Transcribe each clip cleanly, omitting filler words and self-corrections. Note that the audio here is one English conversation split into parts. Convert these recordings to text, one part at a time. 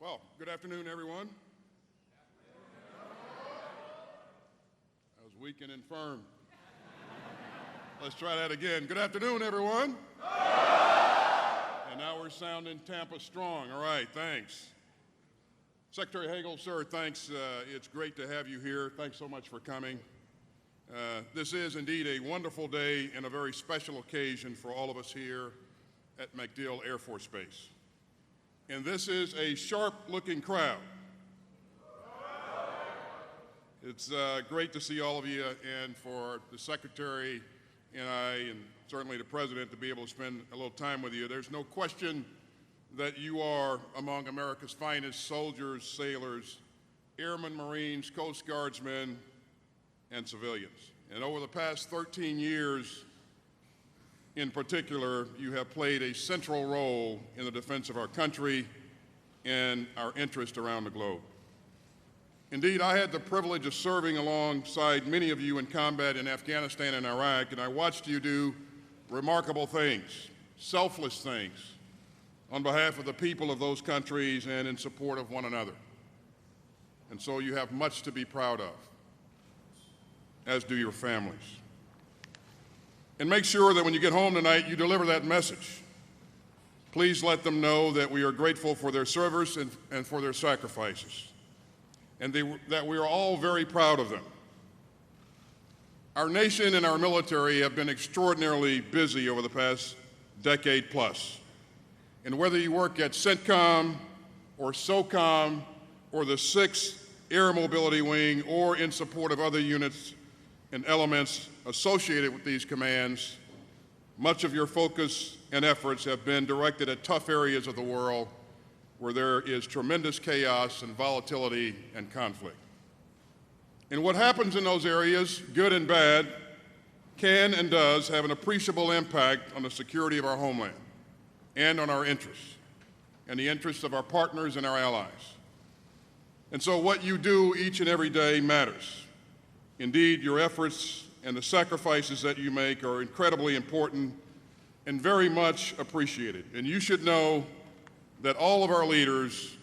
Well, good afternoon, everyone. I was weak and infirm. Let's try that again. Good afternoon, everyone. And now we're sounding Tampa strong. All right, thanks. Secretary Hagel, sir, thanks. It's great to have you here. Thanks so much for coming. This is indeed a wonderful day and a very special occasion for all of us here at MacDill Air Force Base. And this is a sharp-looking crowd. It's great to see all of you, and for the Secretary and I, and certainly the President, to be able to spend a little time with you. There's no question that you are among America's finest soldiers, sailors, airmen, Marines, Coast Guardsmen, and civilians. And over the past 13 years, in particular, you have played a central role in the defense of our country and our interest around the globe. Indeed, I had the privilege of serving alongside many of you in combat in Afghanistan and Iraq, and I watched you do remarkable things, selfless things, on behalf of the people of those countries and in support of one another. And so you have much to be proud of, as do your families. And make sure that when you get home tonight, you deliver that message. Please let them know that we are grateful for their service and for their sacrifices, and that we are all very proud of them. Our nation and our military have been extraordinarily busy over the past decade plus. And whether you work at CENTCOM or SOCOM or the 6th Air Mobility Wing or in support of other units and elements associated with these commands, much of your focus and efforts have been directed at tough areas of the world where there is tremendous chaos and volatility and conflict. And what happens in those areas, good and bad, can and does have an appreciable impact on the security of our homeland and on our interests and the interests of our partners and our allies. And so what you do each and every day matters. Indeed, your efforts and the sacrifices that you make are incredibly important and very much appreciated. And you should know that all of our leaders,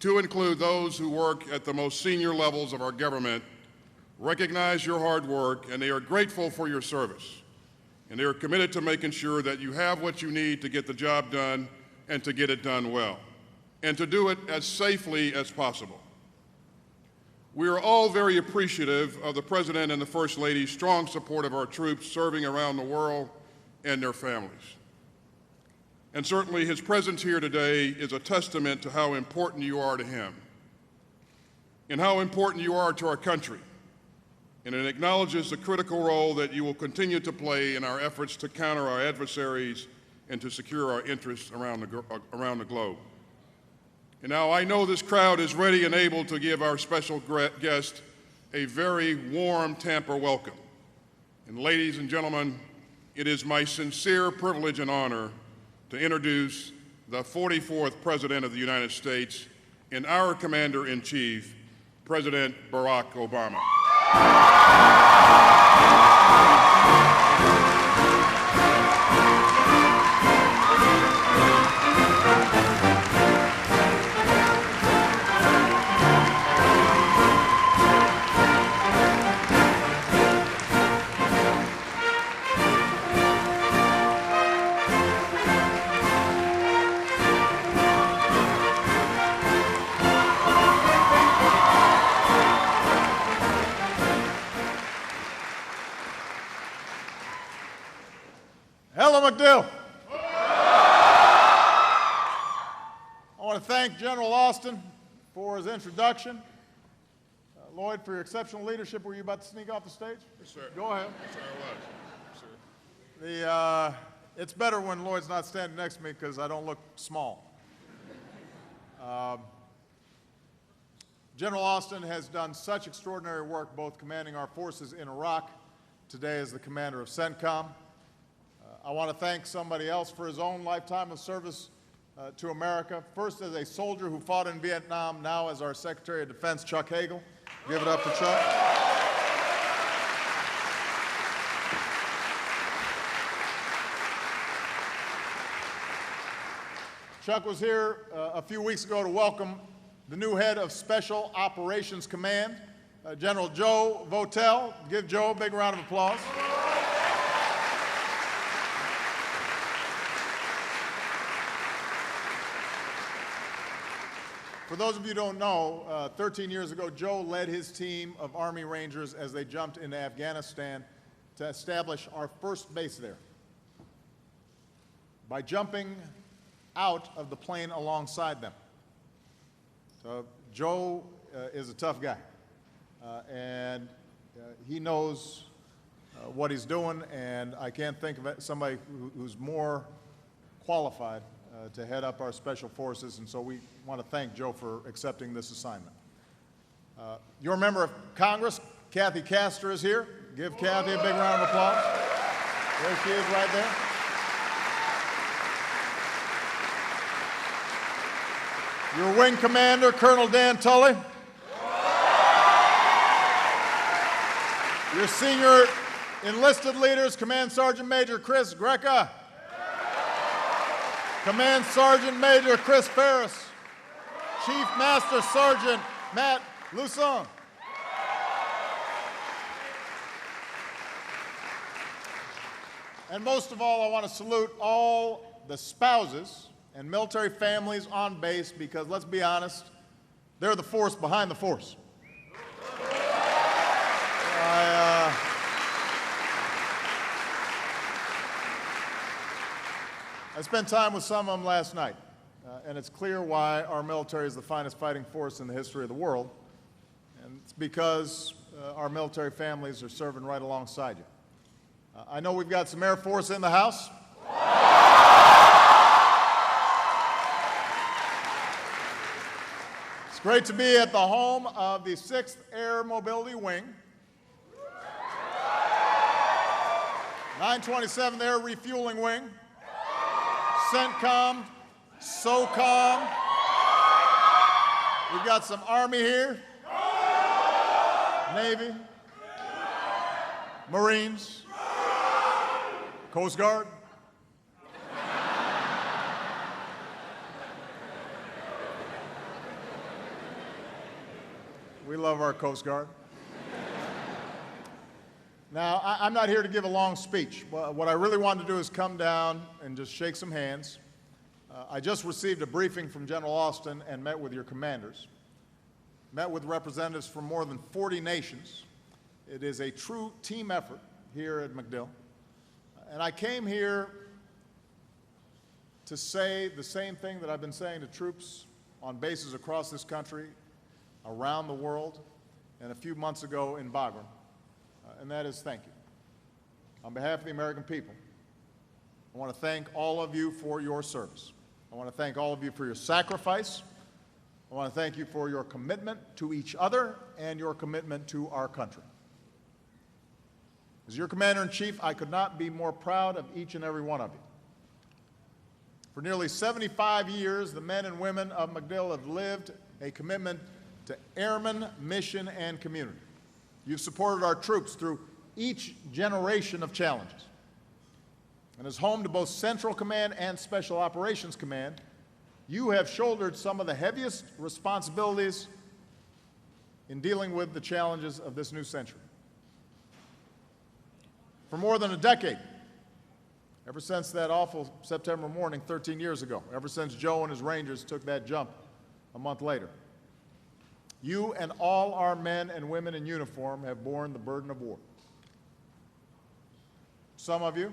to include those who work at the most senior levels of our government, recognize your hard work, and they are grateful for your service. And they are committed to making sure that you have what you need to get the job done and to get it done well, and to do it as safely as possible. We are all very appreciative of the President and the First Lady's strong support of our troops serving around the world and their families. And certainly his presence here today is a testament to how important you are to him and how important you are to our country. And it acknowledges the critical role that you will continue to play in our efforts to counter our adversaries and to secure our interests around the globe. And now I know this crowd is ready and able to give our special guest a very warm Tampa welcome. And ladies and gentlemen, it is my sincere privilege and honor to introduce the 44th President of the United States and our Commander-in-Chief, President Barack Obama. Hello, MacDill. I want to thank General Austin for his introduction. Lloyd, for your exceptional leadership. Were you about to sneak off the stage? Yes, sir. Go ahead. Yes, sir, I was. Yes, sir. It's better when Lloyd's not standing next to me because I don't look small. General Austin has done such extraordinary work, both commanding our forces in Iraq, today as the commander of CENTCOM. I want to thank somebody else for his own lifetime of service to America, first as a soldier who fought in Vietnam, now as our Secretary of Defense, Chuck Hagel. Give it up for Chuck. Chuck was here a few weeks ago to welcome the new head of Special Operations Command, General Joe Votel. Give Joe a big round of applause. For those of you who don't know, 13 years ago, Joe led his team of Army Rangers as they jumped into Afghanistan to establish our first base there by jumping out of the plane alongside them. So Joe is a tough guy, and he knows what he's doing, and I can't think of somebody who's more qualified to head up our special forces, and so we want to thank Joe for accepting this assignment. Your member of Congress, Kathy Castor, is here. Give Kathy a big round of applause. There she is right there. Your wing commander, Colonel Dan Tully. Your senior enlisted leaders, Command Sergeant Major Chris Greca. Command Sergeant Major Chris Ferris. Chief Master Sergeant Matt Lusson. And most of all, I want to salute all the spouses and military families on base, because let's be honest, they're the force behind the force. I spent time with some of them last night, and it's clear why our military is the finest fighting force in the history of the world, and it's because our military families are serving right alongside you. I know we've got some Air Force in the house. It's great to be at the home of the 6th Air Mobility Wing, 927th Air Refueling Wing, CENTCOM, SOCOM. We've got some Army here, Navy, Marines, Coast Guard. We love our Coast Guard. Now, I'm not here to give a long speech. What I really want to do is come down and just shake some hands. I just received a briefing from General Austin and met with your commanders. Met with representatives from more than 40 nations. It is a true team effort here at MacDill. And I came here to say the same thing that I've been saying to troops on bases across this country, around the world, and a few months ago in Bagram, and that is thank you. On behalf of the American people, I want to thank all of you for your service. I want to thank all of you for your sacrifice. I want to thank you for your commitment to each other and your commitment to our country. As your Commander-in-Chief, I could not be more proud of each and every one of you. For nearly 75 years, the men and women of MacDill have lived a commitment to airmen, mission, and community. You've supported our troops through each generation of challenges. And as home to both Central Command and Special Operations Command, you have shouldered some of the heaviest responsibilities in dealing with the challenges of this new century. For more than a decade, ever since that awful September morning 13 years ago, ever since Joe and his Rangers took that jump a month later, you and all our men and women in uniform have borne the burden of war. Some of you,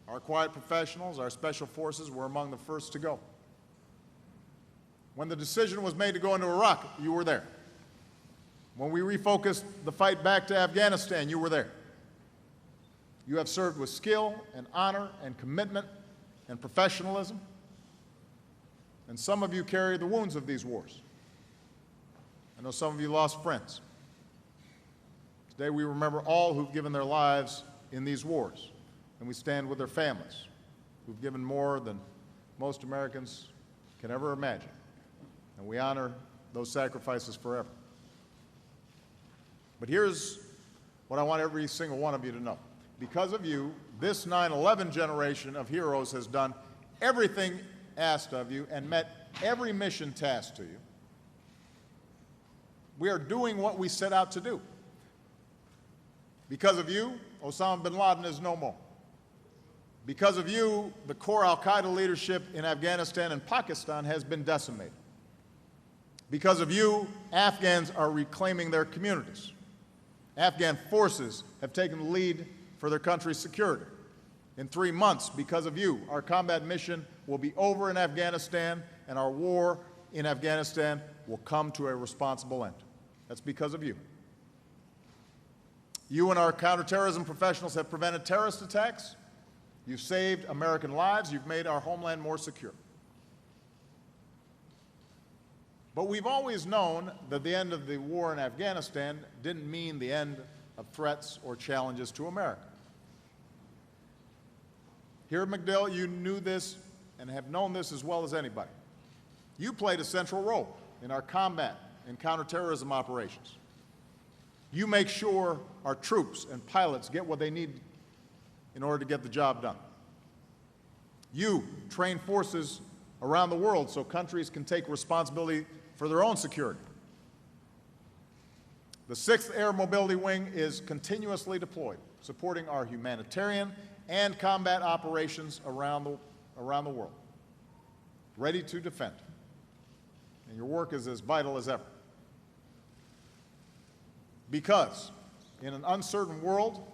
our quiet professionals, our special forces, were among the first to go. When the decision was made to go into Iraq, you were there. When we refocused the fight back to Afghanistan, you were there. You have served with skill and honor and commitment and professionalism, and some of you carry the wounds of these wars. I know some of you lost friends. Today we remember all who've given their lives in these wars, and we stand with their families, who've given more than most Americans can ever imagine, and we honor those sacrifices forever. But here's what I want every single one of you to know. Because of you, this 9/11 generation of heroes has done everything asked of you and met every mission tasked to you. We are doing what we set out to do. Because of you, Osama bin Laden is no more. Because of you, the core al-Qaeda leadership in Afghanistan and Pakistan has been decimated. Because of you, Afghans are reclaiming their communities. Afghan forces have taken the lead for their country's security. In 3 months, because of you, our combat mission will be over in Afghanistan, and our war in Afghanistan will come to a responsible end. That's because of you. You and our counterterrorism professionals have prevented terrorist attacks. You've saved American lives. You've made our homeland more secure. But we've always known that the end of the war in Afghanistan didn't mean the end of threats or challenges to America. Here at MacDill, you knew this and have known this as well as anybody. You played a central role in our combat and counterterrorism operations. You make sure our troops and pilots get what they need in order to get the job done. You train forces around the world so countries can take responsibility for their own security. The 6th Air Mobility Wing is continuously deployed, supporting our humanitarian and combat operations around the world, ready to defend. And your work is as vital as ever. Because in an uncertain world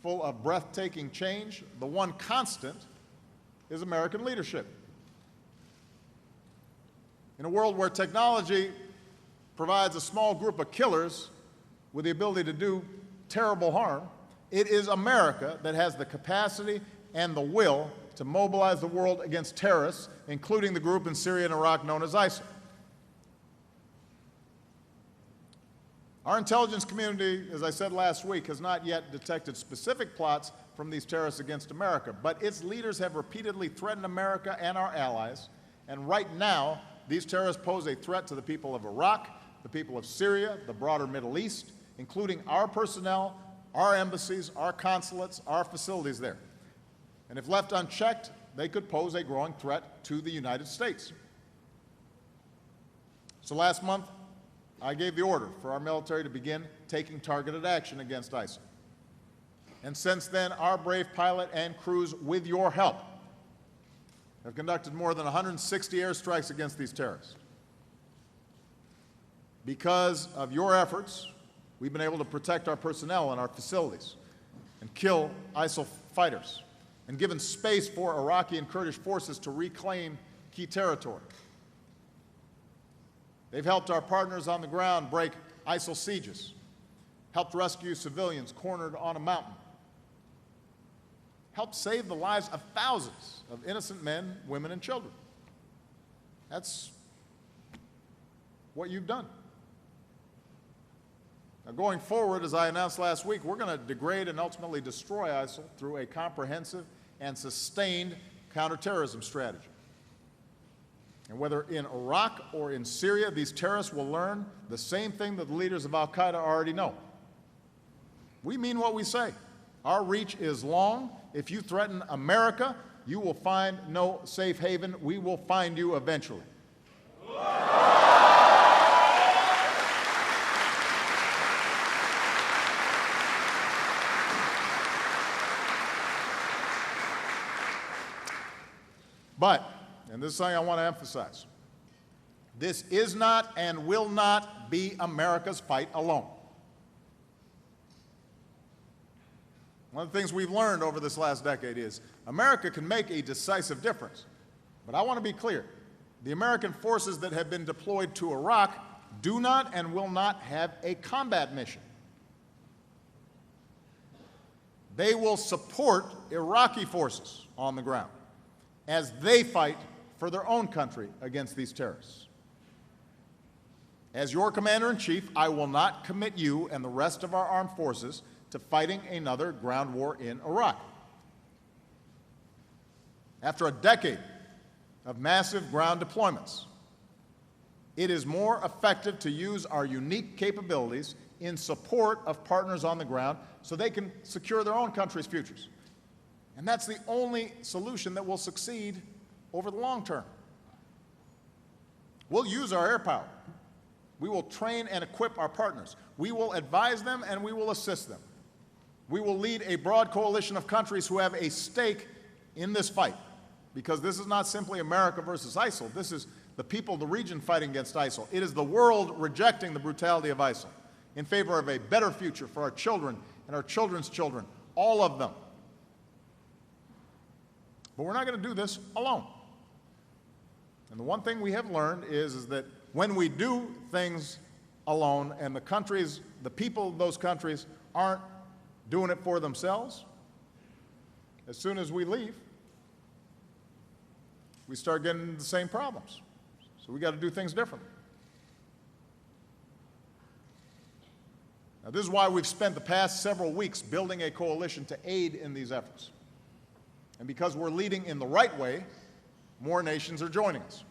full of breathtaking change, the one constant is American leadership. In a world where technology provides a small group of killers with the ability to do terrible harm, it is America that has the capacity and the will to mobilize the world against terrorists, including the group in Syria and Iraq known as ISIL. Our intelligence community, as I said last week, has not yet detected specific plots from these terrorists against America, but its leaders have repeatedly threatened America and our allies, and right now, these terrorists pose a threat to the people of Iraq, the people of Syria, the broader Middle East, including our personnel, our embassies, our consulates, our facilities there. And if left unchecked, they could pose a growing threat to the United States. So last month, I gave the order for our military to begin taking targeted action against ISIL. And since then, our brave pilot and crews, with your help, have conducted more than 160 airstrikes against these terrorists. Because of your efforts, we've been able to protect our personnel and our facilities and kill ISIL fighters and given space for Iraqi and Kurdish forces to reclaim key territory. They've helped our partners on the ground break ISIL sieges, helped rescue civilians cornered on a mountain, helped save the lives of thousands of innocent men, women, and children. That's what you've done. Now, going forward, as I announced last week, we're going to degrade and ultimately destroy ISIL through a comprehensive and sustained counterterrorism strategy. And whether in Iraq or in Syria, these terrorists will learn the same thing that the leaders of al-Qaeda already know. We mean what we say. Our reach is long. If you threaten America, you will find no safe haven. We will find you eventually. But, and this is something I want to emphasize, this is not and will not be America's fight alone. One of the things we've learned over this last decade is America can make a decisive difference. But I want to be clear. The American forces that have been deployed to Iraq do not and will not have a combat mission. They will support Iraqi forces on the ground as they fight for their own country against these terrorists. As your commander-in-chief, I will not commit you and the rest of our armed forces to fighting another ground war in Iraq. After a decade of massive ground deployments, it is more effective to use our unique capabilities in support of partners on the ground so they can secure their own country's futures. And that's the only solution that will succeed over the long term. We'll use our air power. We will train and equip our partners. We will advise them and we will assist them. We will lead a broad coalition of countries who have a stake in this fight, because this is not simply America versus ISIL. This is the people of the region fighting against ISIL. It is the world rejecting the brutality of ISIL in favor of a better future for our children and our children's children, all of them. But we're not going to do this alone. And the one thing we have learned is that when we do things alone and the people of those countries aren't doing it for themselves, as soon as we leave, we start getting the same problems. So we got to do things differently. Now, this is why we've spent the past several weeks building a coalition to aid in these efforts. And because we're leading in the right way, more nations are joining us.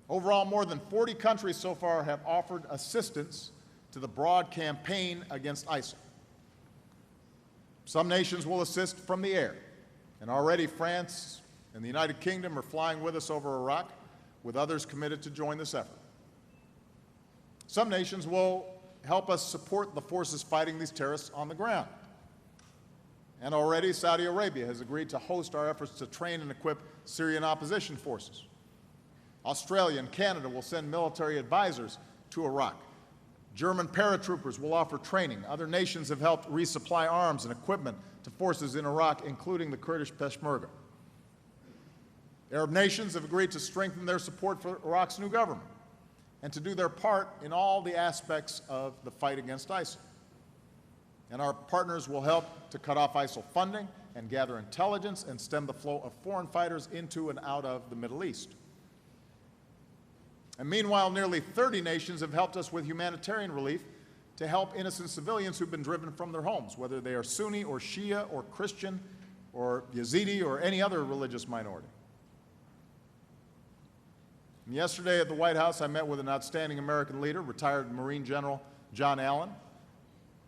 Overall, more than 40 countries so far have offered assistance to the broad campaign against ISIL. Some nations will assist from the air, and already France and the United Kingdom are flying with us over Iraq, with others committed to join this effort. Some nations will help us support the forces fighting these terrorists on the ground. And already Saudi Arabia has agreed to host our efforts to train and equip Syrian opposition forces. Australia and Canada will send military advisors to Iraq. German paratroopers will offer training. Other nations have helped resupply arms and equipment to forces in Iraq, including the Kurdish Peshmerga. Arab nations have agreed to strengthen their support for Iraq's new government and to do their part in all the aspects of the fight against ISIL. And our partners will help to cut off ISIL funding and gather intelligence and stem the flow of foreign fighters into and out of the Middle East. And meanwhile, nearly 30 nations have helped us with humanitarian relief to help innocent civilians who've been driven from their homes, whether they are Sunni or Shia or Christian or Yazidi or any other religious minority. And yesterday at the White House, I met with an outstanding American leader, retired Marine General John Allen.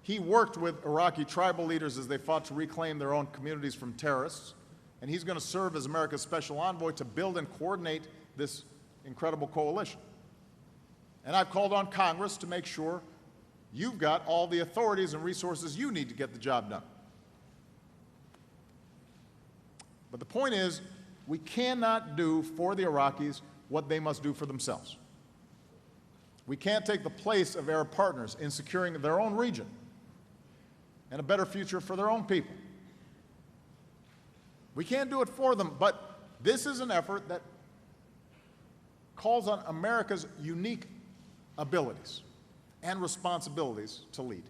He worked with Iraqi tribal leaders as they fought to reclaim their own communities from terrorists, and he's going to serve as America's special envoy to build and coordinate this incredible coalition. And I've called on Congress to make sure you've got all the authorities and resources you need to get the job done. But the point is, we cannot do for the Iraqis what they must do for themselves. We can't take the place of Arab partners in securing their own region and a better future for their own people. We can't do it for them, but this is an effort that calls on America's unique abilities and responsibilities to lead.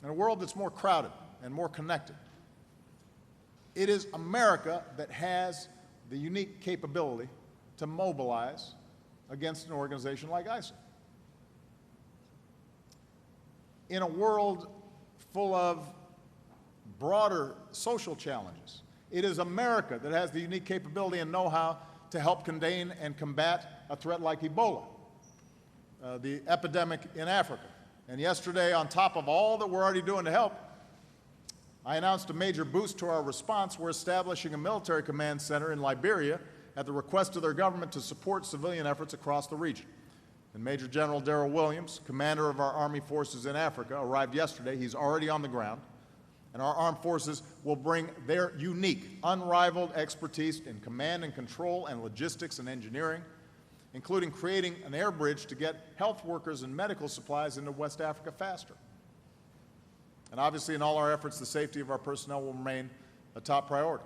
In a world that's more crowded and more connected, it is America that has the unique capability to mobilize against an organization like ISIL. In a world full of broader social challenges, it is America that has the unique capability and know-how to help contain and combat a threat like Ebola, the epidemic in Africa. And yesterday, on top of all that we're already doing to help, I announced a major boost to our response. We're establishing a military command center in Liberia at the request of their government to support civilian efforts across the region. And Major General Darrell Williams, commander of our Army forces in Africa, arrived yesterday. He's already on the ground. And our armed forces will bring their unique, unrivaled expertise in command and control and logistics and engineering, including creating an air bridge to get health workers and medical supplies into West Africa faster. And obviously, in all our efforts, the safety of our personnel will remain a top priority.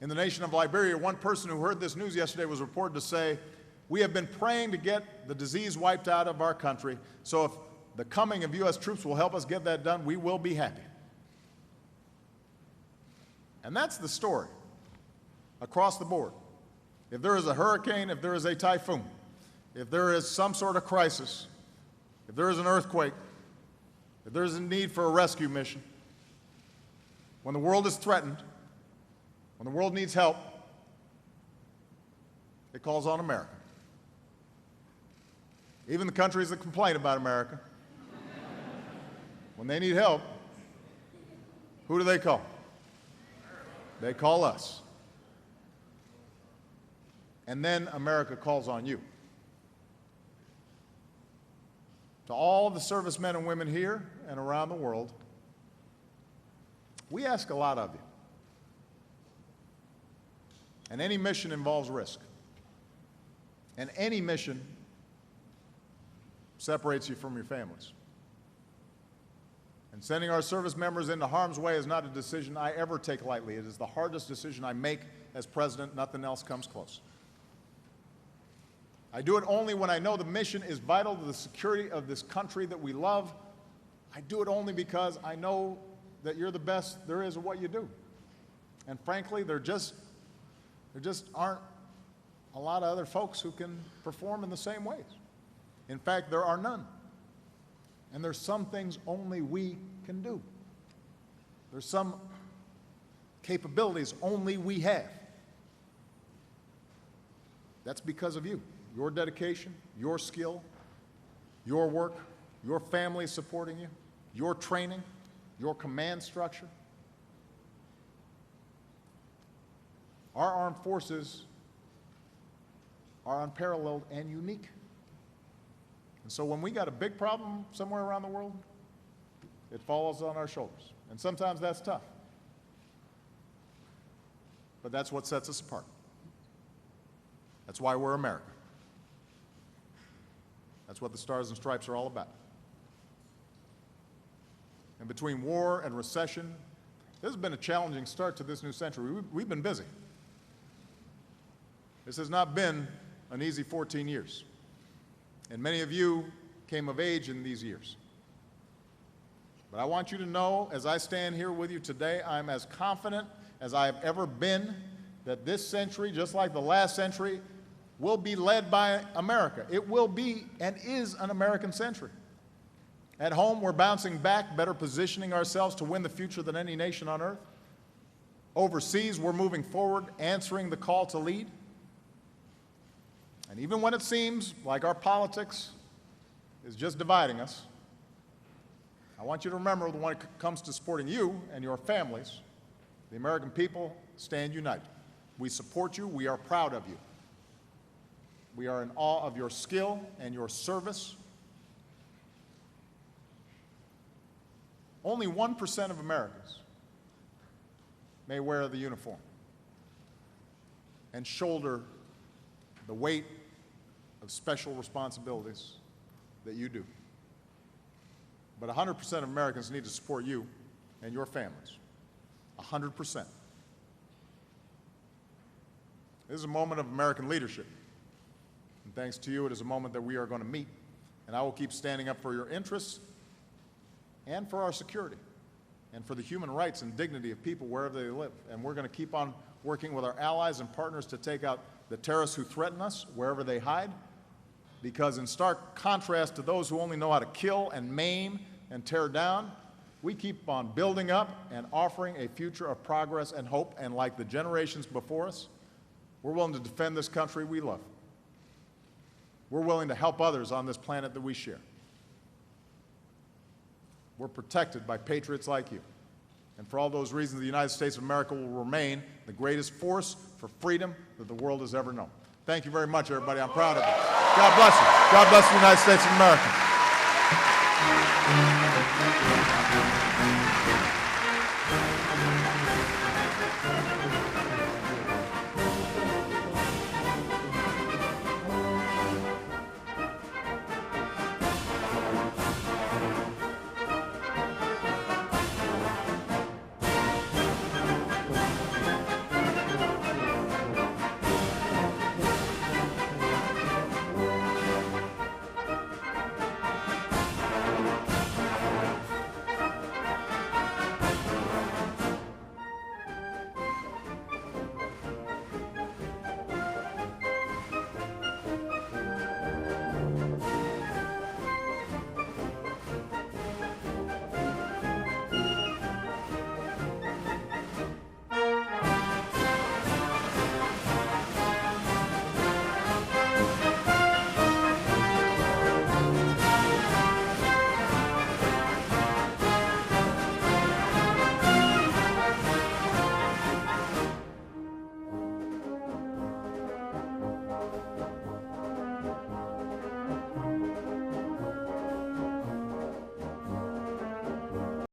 In the nation of Liberia, one person who heard this news yesterday was reported to say, "We have been praying to get the disease wiped out of our country, so if the coming of U.S. troops will help us get that done, we will be happy." And that's the story across the board. If there is a hurricane, if there is a typhoon, if there is some sort of crisis, if there is an earthquake, if there is a need for a rescue mission, when the world is threatened, when the world needs help, it calls on America. Even the countries that complain about America, when they need help, Who do they call? They call us. And then America calls on you. To all the servicemen and women here and around the world, we ask a lot of you. And any mission involves risk. And any mission separates you from your families. And sending our service members into harm's way is not a decision I ever take lightly. It is the hardest decision I make as president. Nothing else comes close. I do it only when I know the mission is vital to the security of this country that we love. I do it only because I know that you're the best there is at what you do. And frankly, there just aren't a lot of other folks who can perform in the same ways. In fact, there are none. And there's some things only we can do. There's some capabilities only we have. That's because of you, your dedication, your skill, your work, your family supporting you, your training, your command structure. Our armed forces are unparalleled and unique. And so when we got a big problem somewhere around the world, it falls on our shoulders. And sometimes that's tough. But that's what sets us apart. That's why we're America. That's what the Stars and Stripes are all about. And between war and recession, this has been a challenging start to this new century. We've been busy. This has not been an easy 14 years. And many of you came of age in these years. But I want you to know, as I stand here with you today, I'm as confident as I have ever been that this century, just like the last century, will be led by America. It will be and is an American century. At home, we're bouncing back, better positioning ourselves to win the future than any nation on earth. Overseas, we're moving forward, answering the call to lead. And even when it seems like our politics is just dividing us, I want you to remember that when it comes to supporting you and your families, the American people stand united. We support you. We are proud of you. We are in awe of your skill and your service. Only 1% of Americans may wear the uniform and shoulder the weight of special responsibilities that you do. But 100% of Americans need to support you and your families. 100%. This is a moment of American leadership. And thanks to you, it is a moment that we are going to meet. And I will keep standing up for your interests and for our security and for the human rights and dignity of people wherever they live. And we're going to keep on working with our allies and partners to take out the terrorists who threaten us wherever they hide. Because in stark contrast to those who only know how to kill and maim and tear down, we keep on building up and offering a future of progress and hope. And like the generations before us, we're willing to defend this country we love. We're willing to help others on this planet that we share. We're protected by patriots like you. And for all those reasons, the United States of America will remain the greatest force for freedom that the world has ever known. Thank you very much, everybody. I'm proud of you. God bless you. God bless the United States of America.